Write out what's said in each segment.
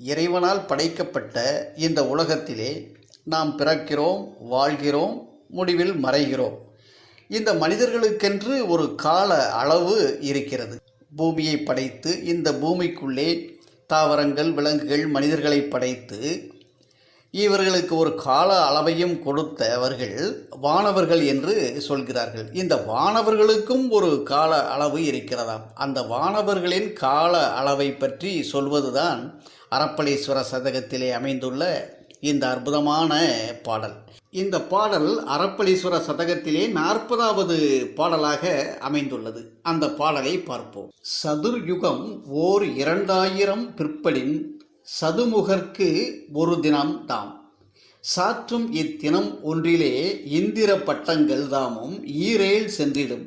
இறைவனால் படைக்கப்பட்ட இந்த உலகத்திலே நாம் பிறக்கிறோம், வாழ்கிறோம், முடிவில் மறைகிறோம். இந்த மனிதர்களுக்கென்று ஒரு கால அளவு இருக்கிறது. பூமியை படைத்து இந்த பூமிக்குள்ளே தாவரங்கள், விலங்குகள், மனிதர்களை படைத்து இவர்களுக்கு ஒரு கால அளவையும் கொடுத்தவர்கள் வானவர்கள் என்று சொல்கிறார்கள். இந்த வானவர்களுக்கும் ஒரு கால அளவு இருக்கிறதாம். அந்த வானவர்களின் கால அளவை பற்றி சொல்வதுதான் அரப்பளீஸ்வர சதகத்திலே அமைந்துள்ள இந்த அற்புதமான பாடல். இந்த பாடல் அரப்பளீஸ்வர சதகத்திலே 40வது பாடலாக அமைந்துள்ளது. அந்த பாடலை பார்ப்போம். சதுர்யுகம் ஓர் 2000 பிற்படின் சதுமுகர்க்கு ஒரு தினம் தாம். சாற்றும் இத்தினம் ஒன்றிலே இந்திர பட்டங்கள் தாமும் ஈரேல் சென்றிடும்.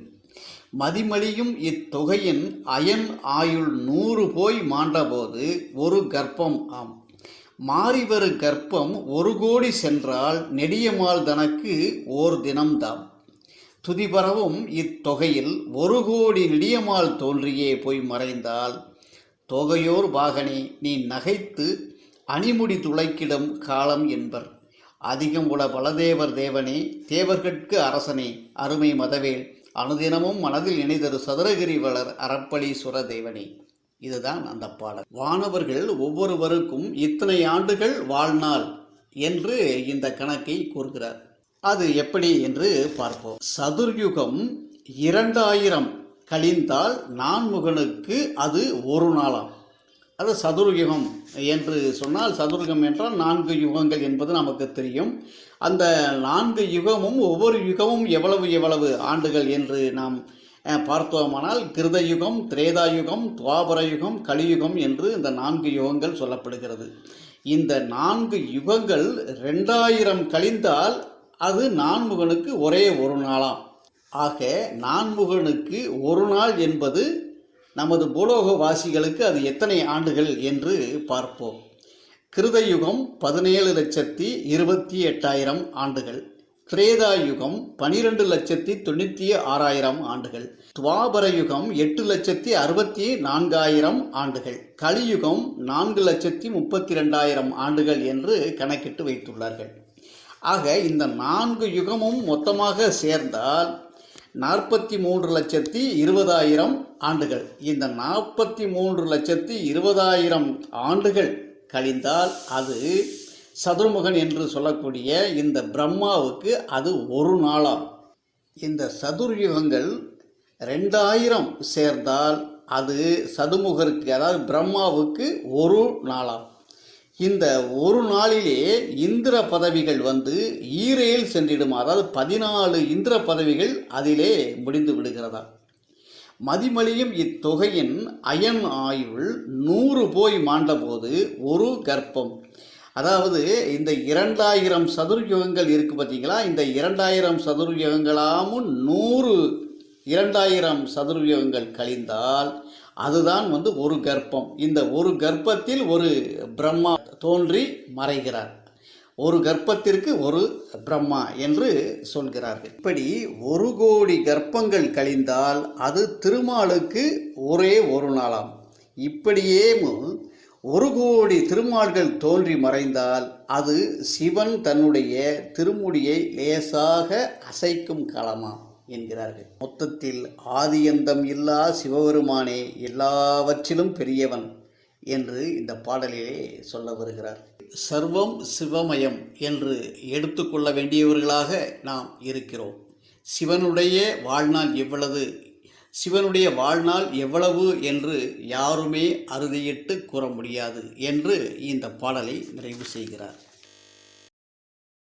மதிமலியும் இத்தொகையின் அயன் ஆயுள் 100 போய் மாண்டபோது ஒரு கர்ப்பம் ஆம். மாறிவரு கர்ப்பம் 1 கோடி சென்றால் நெடியமால் தனக்கு ஓர் தினம்தாம். துதிபரவும் இத்தொகையில் 1 கோடி நெடியமால் தோன்றியே போய் மறைந்தால் தொகையோர் பாகனே நீ நகைத்து அணிமுடி துளைக்கிடும் காலம் என்பர். அதிகம் உள பலதேவர் தேவனே தேவர்கட்கு அரசனே அருமை மதவேல் அனுதினமும் மனதில் இணைதரு சதுரகிரி வளர் அரப்பளீஸ்வர தேவனே. இதுதான் அந்த பாடல். வானவர்கள் ஒவ்வொருவருக்கும் இத்தனை ஆண்டுகள் வாழ்நாள் என்று இந்த கணக்கை கூறுகிறார். அது எப்படி என்று பார்ப்போம். சதுர்யுகம் 2000 கழிந்தால் நான்முகனுக்கு அது ஒரு நாளாம். அது சதுர்யுகம் என்று சொன்னால், சதுர்யுகம் என்றால் 4 யுகங்கள் என்பது நமக்கு தெரியும். அந்த 4 யுகமும் ஒவ்வொரு யுகமும் எவ்வளவு ஆண்டுகள் என்று நாம் பார்த்தோமானால் கிருதயுகம், திரேதாயுகம், துவாபர யுகம், கலியுகம் என்று இந்த 4 யுகங்கள் சொல்லப்படுகிறது. இந்த 4 யுகங்கள் 2000 கழிந்தால் அது நான்முகனுக்கு ஒரே ஒரு நாளாம். ஆக நான்முகனுக்கு ஒரு நாள் என்பது நமது பூலோகவாசிகளுக்கு அது எத்தனை ஆண்டுகள் என்று பார்ப்போம். கிருதயுகம் 17,28,000 ஆண்டுகள், திரேதாயுகம் 12,96,000 ஆண்டுகள், துவாபர யுகம் 8,64,000 ஆண்டுகள், கலியுகம் 4,32,000 ஆண்டுகள் என்று கணக்கிட்டு வைத்துள்ளார்கள். ஆக இந்த 4 யுகமும் மொத்தமாக சேர்ந்தால் 43,20,000 ஆண்டுகள். இந்த 43,20,000 ஆண்டுகள் கழிந்தால் அது சதுர்முகன் என்று சொல்லக்கூடிய இந்த பிரம்மாவுக்கு அது ஒரு நாளாம். இந்த சதுர்யுகங்கள் 2000 சேர்ந்தால் அது சதுமுகருக்கு, அதாவது பிரம்மாவுக்கு ஒரு நாளாம். இந்த ஒரு நாளிலே இந்திர பதவிகள் வந்து ஈரேல் சென்றிடும். அதாவது 14 இந்திர பதவிகள் அதிலே முடிந்து விடுகிறதா. மதிமலியும் இத்தொகையின் அயன் ஆயுள் 100 போய் மாண்டபோது ஒரு கர்ப்பம். அதாவது இந்த 2000 சதுர்யுகங்கள் இருக்குது பார்த்தீங்களா, இந்த 2000 சதுர்யுகங்களாமும் 2000 சதுர்யுகங்கள் கழிந்தால் அதுதான் வந்து ஒரு கர்ப்பம். இந்த ஒரு கர்ப்பத்தில் ஒரு பிரம்மா தோன்றி மறைகிறார். ஒரு கர்ப்பத்திற்கு ஒரு பிரம்மா என்று சொல்கிறார்கள். இப்படி 1 கோடி கர்ப்பங்கள் கழிந்தால் அது திருமாலுக்கு ஒரே ஒரு நாளாம். இப்படியே 1 கோடி திருமால்கள் தோன்றி மறைந்தால் அது சிவன் தன்னுடைய திருமுடியை லேசாக அசைக்கும் காலமாம் என்கிறார்கள். மொத்தத்தில் ஆதியந்தம் இல்லா சிவபெருமானே எல்லாவற்றிலும் பெரியவன் என்று இந்த பாடலிலே சொல்ல வருகிறார். சர்வம் சிவமயம் என்று எடுத்துக்கொள்ள வேண்டியவர்களாக நாம் இருக்கிறோம். சிவனுடைய வாழ்நாள் எவ்வளவு என்று யாருமே அறுதியிட்டு கூற முடியாது என்று இந்த பாடலை நிறைவு செய்கிறார்.